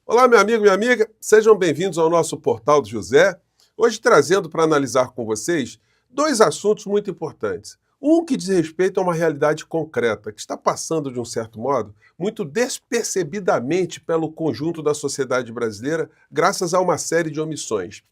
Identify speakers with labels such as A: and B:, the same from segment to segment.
A: Olá, meu amigo, minha amiga, sejam bem-vindos ao nosso Portal do José. Hoje trazendo para analisar com vocês dois assuntos muito importantes. Um que diz respeito a uma realidade concreta, que está passando, de um certo modo, muito despercebidamente pelo conjunto da sociedade brasileira, graças a uma série de omissões.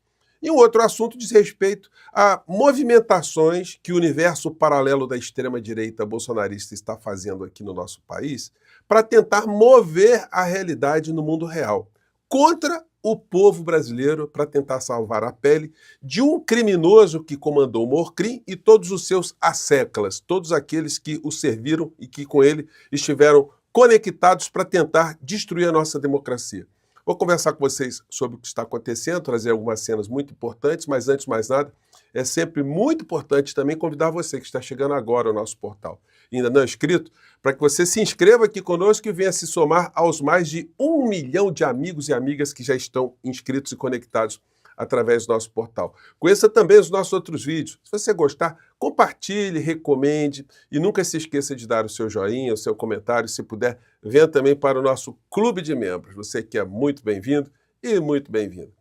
A: E um outro assunto diz respeito a movimentações que o universo paralelo da extrema-direita bolsonarista está fazendo aqui no nosso país para tentar mover a realidade no mundo real, contra o povo brasileiro, para tentar salvar a pele de um criminoso que comandou o Morcrim e todos os seus asseclas, todos aqueles que o serviram e que com ele estiveram conectados para tentar destruir a nossa democracia. Vou conversar com vocês sobre o que está acontecendo, trazer algumas cenas muito importantes, mas antes de mais nada, é sempre muito importante também convidar você que está chegando agora ao nosso portal, ainda não é inscrito, para que você se inscreva aqui conosco e venha se somar aos mais de 1 milhão de amigos e amigas que já estão inscritos e conectados através do nosso portal. Conheça também os nossos outros vídeos. Se você gostar, compartilhe, recomende e nunca se esqueça de dar o seu joinha, o seu comentário. Se puder, venha também para o nosso clube de membros. Você que é muito bem-vindo e muito bem-vindo.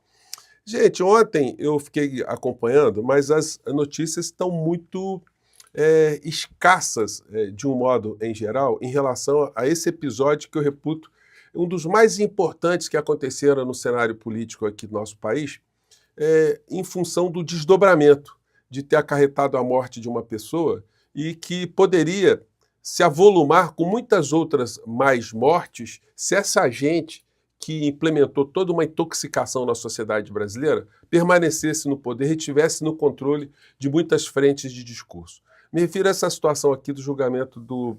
A: Gente, ontem eu fiquei acompanhando, mas as notícias estão muito escassas, de um modo em geral, em relação a esse episódio que eu reputo um dos mais importantes que aconteceram no cenário político aqui do nosso país, em função do desdobramento de ter acarretado a morte de uma pessoa e que poderia se avolumar com muitas outras mais mortes se essa gente que implementou toda uma intoxicação na sociedade brasileira permanecesse no poder e tivesse no controle de muitas frentes de discurso. Me refiro a essa situação aqui do julgamento do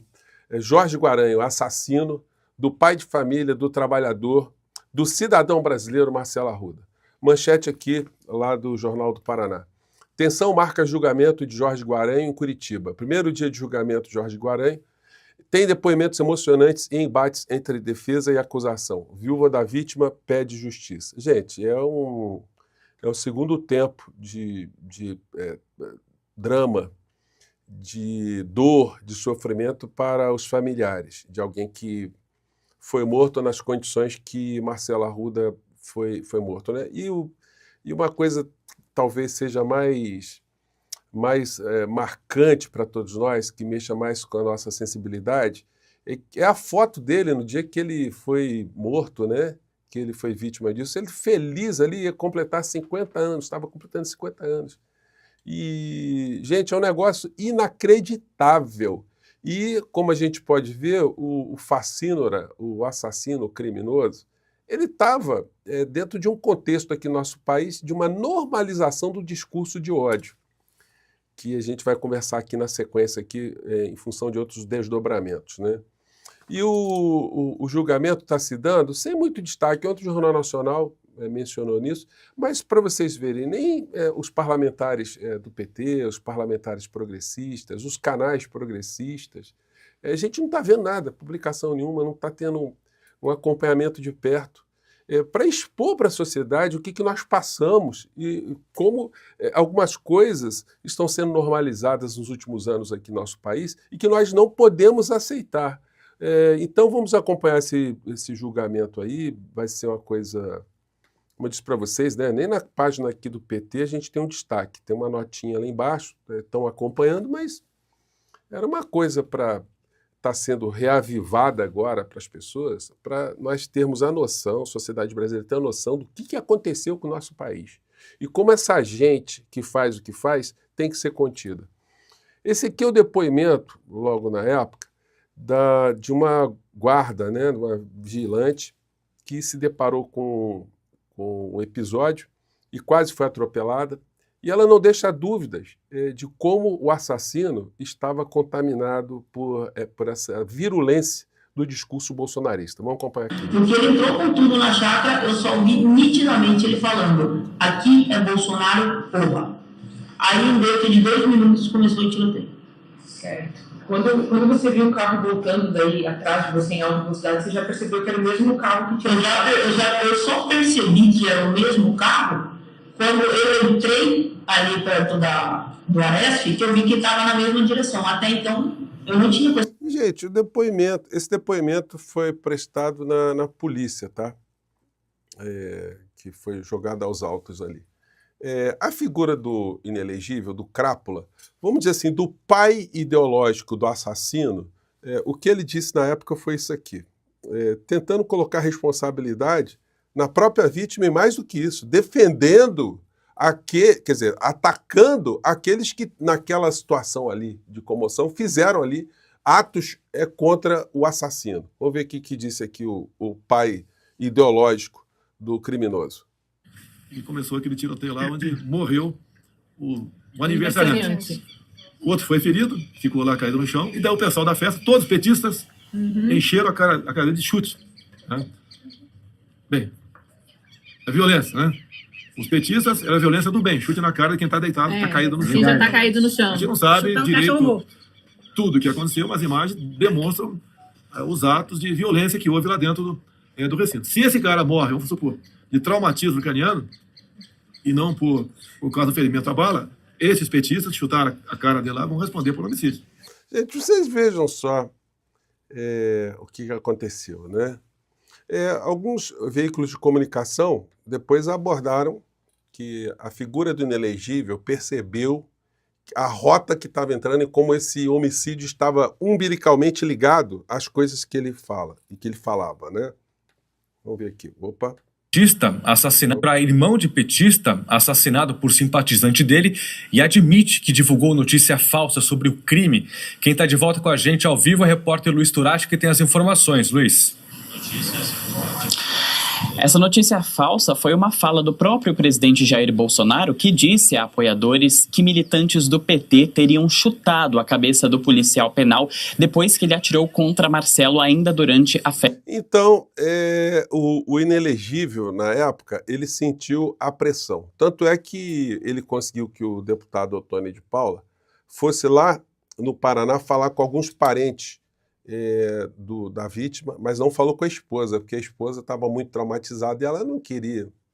A: Jorge Guaranho, assassino do pai de família, do trabalhador, do cidadão brasileiro Marcelo Arruda. Manchete aqui, lá do Jornal do Paraná. Tensão marca julgamento de Jorge Guaranho em Curitiba. Primeiro dia de julgamento de Jorge Guaranho. Tem depoimentos emocionantes e embates entre defesa e acusação. Viúva da vítima pede justiça. Gente, é o segundo tempo de drama, de dor, de sofrimento para os familiares de alguém que foi morto nas condições que Marcelo Arruda foi morto, né? E uma coisa talvez seja mais marcante para todos nós, que mexa mais com a nossa sensibilidade, é a foto dele no dia que ele foi morto, né? Que ele foi vítima disso. Ele feliz ali, ia completar 50 anos, estava completando 50 anos. E, gente, é um negócio inacreditável. E, como a gente pode ver, o Facínora, o assassino, o criminoso, ele estava dentro de um contexto aqui no nosso país de uma normalização do discurso de ódio, que a gente vai conversar aqui na sequência, aqui, em função de outros desdobramentos, né? E o julgamento está se dando sem muito destaque. Ontem o Jornal Nacional mencionou nisso, mas para vocês verem, nem os parlamentares do PT, os parlamentares progressistas, os canais progressistas, a gente não está vendo nada, publicação nenhuma, não está tendo um acompanhamento de perto, para expor para a sociedade o que nós passamos e como algumas coisas estão sendo normalizadas nos últimos anos aqui no nosso país e que nós não podemos aceitar. Então vamos acompanhar esse julgamento aí, vai ser uma coisa, como eu disse para vocês, né, nem na página aqui do PT a gente tem um destaque, tem uma notinha lá embaixo, estão acompanhando, mas era uma coisa para estar sendo reavivada agora para as pessoas, para nós termos a noção, a sociedade brasileira ter a noção do que aconteceu com o nosso país e como essa gente que faz o que faz tem que ser contida. Esse aqui é o depoimento, logo na época, de uma guarda, né, uma vigilante, que se deparou com um episódio e quase foi atropelada, e ela não deixa dúvidas de como o assassino estava contaminado por essa virulência do discurso bolsonarista. Vamos acompanhar aqui.
B: Porque ele entrou com tudo na chácara, eu só ouvi nitidamente ele falando: aqui é Bolsonaro, porra. Aí, dentro de 2 minutos, começou o tiroteio.
C: Certo. Quando você viu o carro voltando daí atrás de você em alta velocidade, você já percebeu que era o mesmo carro que tinha...
B: Eu só percebi que era o mesmo carro quando eu entrei ali perto do Aresp, que eu vi que estava na mesma direção. Até então, eu não tinha percebido.
A: Gente, esse depoimento foi prestado na polícia, tá? que foi jogada aos altos ali. A figura do inelegível, do crápula, vamos dizer assim, do pai ideológico do assassino, o que ele disse na época foi isso aqui, tentando colocar responsabilidade na própria vítima e mais do que isso, defendendo, quer dizer, atacando aqueles que naquela situação ali de comoção fizeram ali atos contra o assassino. Vamos ver o que disse aqui o pai ideológico do criminoso.
D: E começou aquele tiroteio lá onde morreu o aniversariante. O outro foi ferido, ficou lá caído no chão, e daí o pessoal da festa, todos petistas, encheram a cara de chute. Né? Bem, a violência, né? Os petistas era a violência do bem, chute na cara de quem está deitado, está caído no chão.
E: Quem já está caído no chão.
D: A gente não sabe direito tudo o que aconteceu, mas as imagens demonstram os atos de violência que houve lá dentro do recinto. Se esse cara morre, vamos supor, de traumatismo craniano, e não por causa do ferimento à bala, esses petistas que chutaram a cara dele lá vão responder por homicídio.
A: Gente, vocês vejam só o que aconteceu, né? Alguns veículos de comunicação depois abordaram que a figura do inelegível percebeu a rota que estava entrando e como esse homicídio estava umbilicalmente ligado às coisas que ele fala e que ele falava, né? Vamos ver aqui. Opa.
F: Petista assassinado para irmão de petista, assassinado por simpatizante dele, e admite que divulgou notícia falsa sobre o crime. Quem está de volta com a gente ao vivo é o repórter Luiz Turati, que tem as informações. Luiz.
G: Essa notícia falsa foi uma fala do próprio presidente Jair Bolsonaro, que disse a apoiadores que militantes do PT teriam chutado a cabeça do policial penal depois que ele atirou contra Marcelo ainda durante a festa.
A: Então, o inelegível, na época, ele sentiu a pressão. Tanto é que ele conseguiu que o deputado Otônio de Paula fosse lá no Paraná falar com alguns parentes da vítima, mas não falou com a esposa, porque a esposa estava muito traumatizada e ela não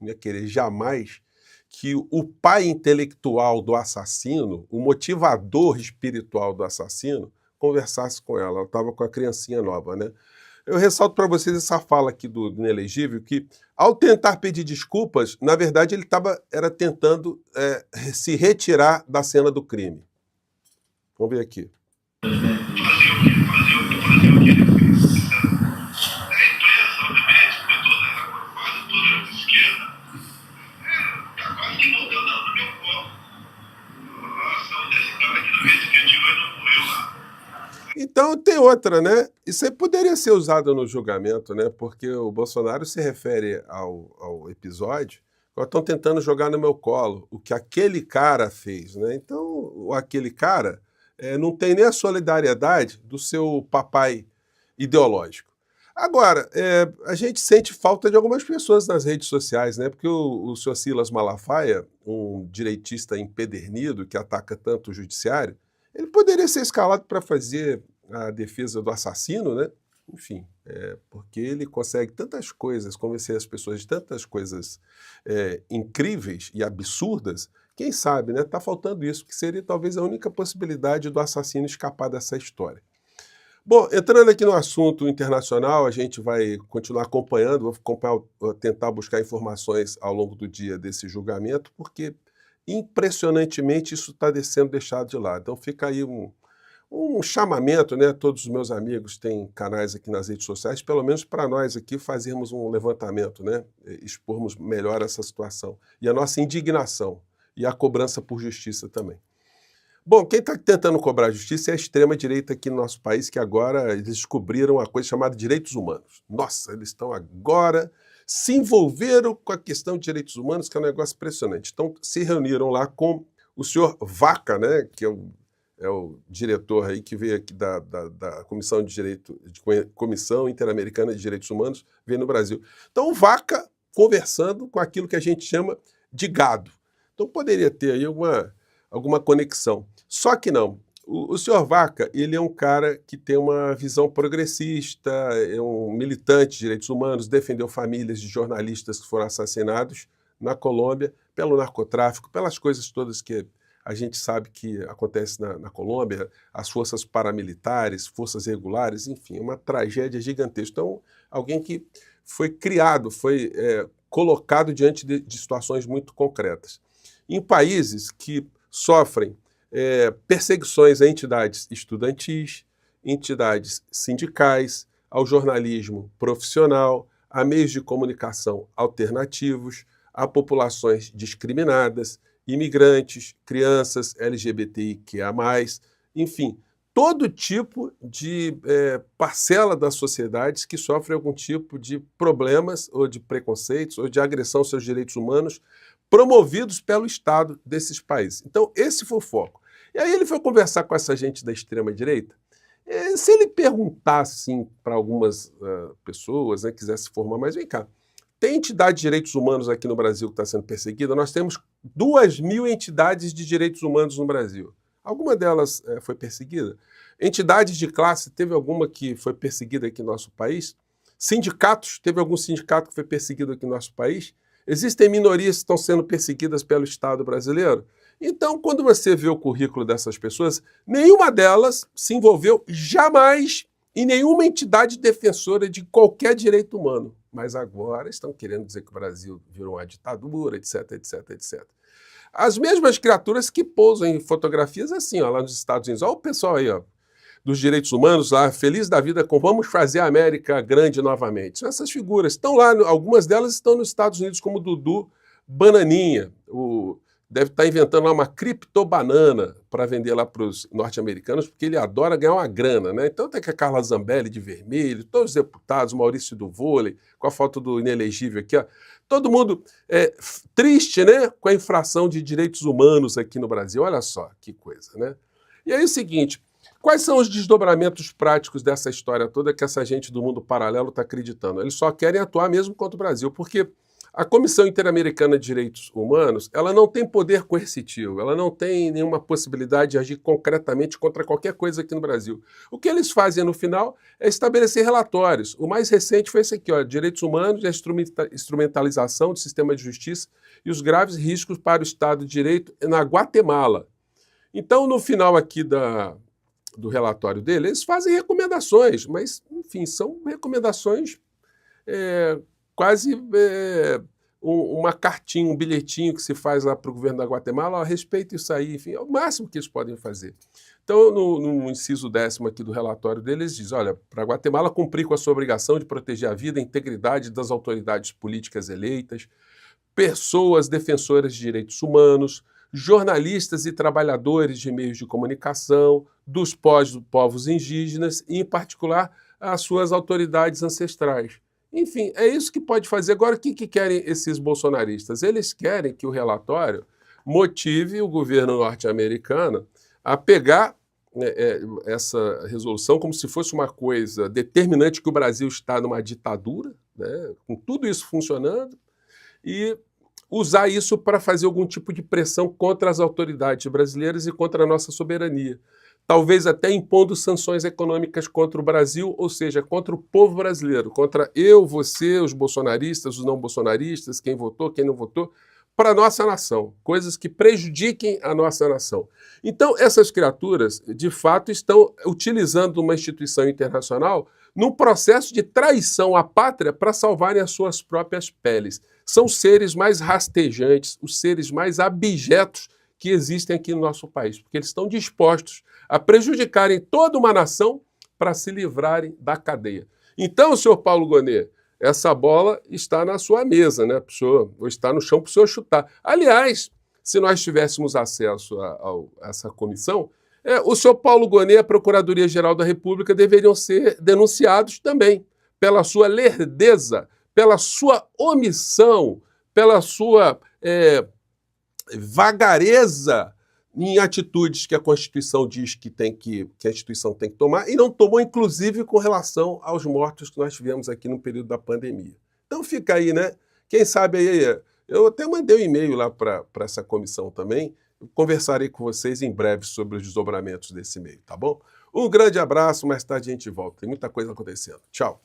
A: ia querer jamais que o pai intelectual do assassino, o motivador espiritual do assassino, conversasse com ela. Ela estava com a criancinha nova, né? Eu ressalto para vocês essa fala aqui do inelegível, que ao tentar pedir desculpas, na verdade ele era tentando se retirar da cena do crime. Vamos ver aqui. Então tem outra, né? Isso aí poderia ser usado no julgamento, né? Porque o Bolsonaro se refere ao episódio, estão tentando jogar no meu colo o que aquele cara fez, né? Então, aquele cara não tem nem a solidariedade do seu papai ideológico. Agora, a gente sente falta de algumas pessoas nas redes sociais, né? Porque o senhor Silas Malafaia, um direitista empedernido que ataca tanto o judiciário, ele poderia ser escalado para fazer a defesa do assassino, né? Enfim, porque ele consegue tantas coisas, convencer as pessoas de tantas coisas incríveis e absurdas. Quem sabe, né? Está faltando isso, que seria talvez a única possibilidade do assassino escapar dessa história. Bom, entrando aqui no assunto internacional, a gente vai continuar acompanhando, vou tentar buscar informações ao longo do dia desse julgamento, porque impressionantemente isso está sendo deixado de lado. Então fica aí um chamamento, né? Todos os meus amigos têm canais aqui nas redes sociais, pelo menos para nós aqui fazermos um levantamento, né? Expormos melhor essa situação. E a nossa indignação e a cobrança por justiça também. Bom, quem está tentando cobrar justiça é a extrema-direita aqui no nosso país, que agora eles descobriram uma coisa chamada direitos humanos. Nossa, eles estão agora se envolveram com a questão de direitos humanos, que é um negócio impressionante. Então, se reuniram lá com o senhor Vaca, né, que é o diretor aí que veio aqui da Comissão Comissão Interamericana de Direitos Humanos, veio no Brasil. Então, o Vaca conversando com aquilo que a gente chama de gado. Então, poderia ter aí alguma conexão. Só que não. O senhor Vaca, ele é um cara que tem uma visão progressista, é um militante de direitos humanos, defendeu famílias de jornalistas que foram assassinados na Colômbia pelo narcotráfico, pelas coisas todas que a gente sabe que acontece na Colômbia, as forças paramilitares, forças regulares, enfim, uma tragédia gigantesca. Então, alguém que foi criado, foi colocado diante de situações muito concretas. Em países que sofrem perseguições a entidades estudantis, entidades sindicais, ao jornalismo profissional, a meios de comunicação alternativos, a populações discriminadas, imigrantes, crianças, LGBTIQA+, enfim, todo tipo de parcela da sociedade que sofre algum tipo de problemas ou de preconceitos ou de agressão aos seus direitos humanos promovidos pelo Estado desses países. Então, esse foi o foco. E aí ele foi conversar com essa gente da extrema-direita. Se ele perguntar, assim, para algumas pessoas, né, quisesse formar, mas vem cá, tem entidade de direitos humanos aqui no Brasil que está sendo perseguida? Nós temos 2.000 entidades de direitos humanos no Brasil. Alguma delas foi perseguida? Entidades de classe, teve alguma que foi perseguida aqui no nosso país? Sindicatos, teve algum sindicato que foi perseguido aqui no nosso país? Existem minorias que estão sendo perseguidas pelo Estado brasileiro? Então, quando você vê o currículo dessas pessoas, nenhuma delas se envolveu jamais em nenhuma entidade defensora de qualquer direito humano. Mas agora estão querendo dizer que o Brasil virou uma ditadura, etc, etc, etc. As mesmas criaturas que pousam em fotografias assim, ó, lá nos Estados Unidos. Olha o pessoal aí, ó, dos direitos humanos lá, feliz da vida com vamos fazer a América grande novamente. Essas figuras estão lá, algumas delas estão nos Estados Unidos, como o Dudu Bananinha, deve estar inventando lá uma criptobanana para vender lá para os norte-americanos, porque ele adora ganhar uma grana, né? Então tem que a Carla Zambelli de vermelho, todos os deputados, o Maurício do vôlei, com a foto do inelegível aqui, ó. Todo mundo triste, né? Com a infração de direitos humanos aqui no Brasil. Olha só que coisa, né? E aí é o seguinte, quais são os desdobramentos práticos dessa história toda que essa gente do mundo paralelo está acreditando? Eles só querem atuar mesmo contra o Brasil, porque a Comissão Interamericana de Direitos Humanos, ela não tem poder coercitivo, ela não tem nenhuma possibilidade de agir concretamente contra qualquer coisa aqui no Brasil. O que eles fazem no final é estabelecer relatórios. O mais recente foi esse aqui, ó, Direitos Humanos e a instrumentalização do sistema de justiça e os graves riscos para o Estado de Direito na Guatemala. Então, no final aqui do relatório dele, eles fazem recomendações, mas, enfim, são recomendações quase uma cartinha, um bilhetinho que se faz lá para o governo da Guatemala, a respeito disso aí, enfim, é o máximo que eles podem fazer. Então, no inciso 10º aqui do relatório deles, diz, olha, para a Guatemala cumprir com a sua obrigação de proteger a vida e a integridade das autoridades políticas eleitas, pessoas defensoras de direitos humanos, jornalistas e trabalhadores de meios de comunicação, dos povos indígenas e, em particular, as suas autoridades ancestrais. Enfim, é isso que pode fazer. Agora, o que querem esses bolsonaristas? Eles querem que o relatório motive o governo norte-americano a pegar essa resolução como se fosse uma coisa determinante que o Brasil está numa ditadura, né, com tudo isso funcionando, e usar isso para fazer algum tipo de pressão contra as autoridades brasileiras e contra a nossa soberania. Talvez até impondo sanções econômicas contra o Brasil, ou seja, contra o povo brasileiro, contra eu, você, os bolsonaristas, os não bolsonaristas, quem votou, quem não votou, para a nossa nação, coisas que prejudiquem a nossa nação. Então, essas criaturas, de fato, estão utilizando uma instituição internacional num processo de traição à pátria para salvarem as suas próprias peles. São os seres mais rastejantes, os seres mais abjetos que existem aqui no nosso país, porque eles estão dispostos a prejudicarem toda uma nação para se livrarem da cadeia. Então, senhor Paulo Gonet, essa bola está na sua mesa, né, ou está no chão para o senhor chutar. Aliás, se nós tivéssemos acesso a essa comissão, o senhor Paulo Gonet e a Procuradoria-Geral da República deveriam ser denunciados também pela sua lerdeza, pela sua omissão, pela sua vagareza em atitudes que a Constituição diz que a instituição tem que tomar, e não tomou, inclusive, com relação aos mortos que nós tivemos aqui no período da pandemia. Então fica aí, né? Quem sabe aí, eu até mandei um e-mail lá para essa comissão também, eu conversarei com vocês em breve sobre os desdobramentos desse e-mail, tá bom? Um grande abraço, mais tarde a gente volta, tem muita coisa acontecendo. Tchau!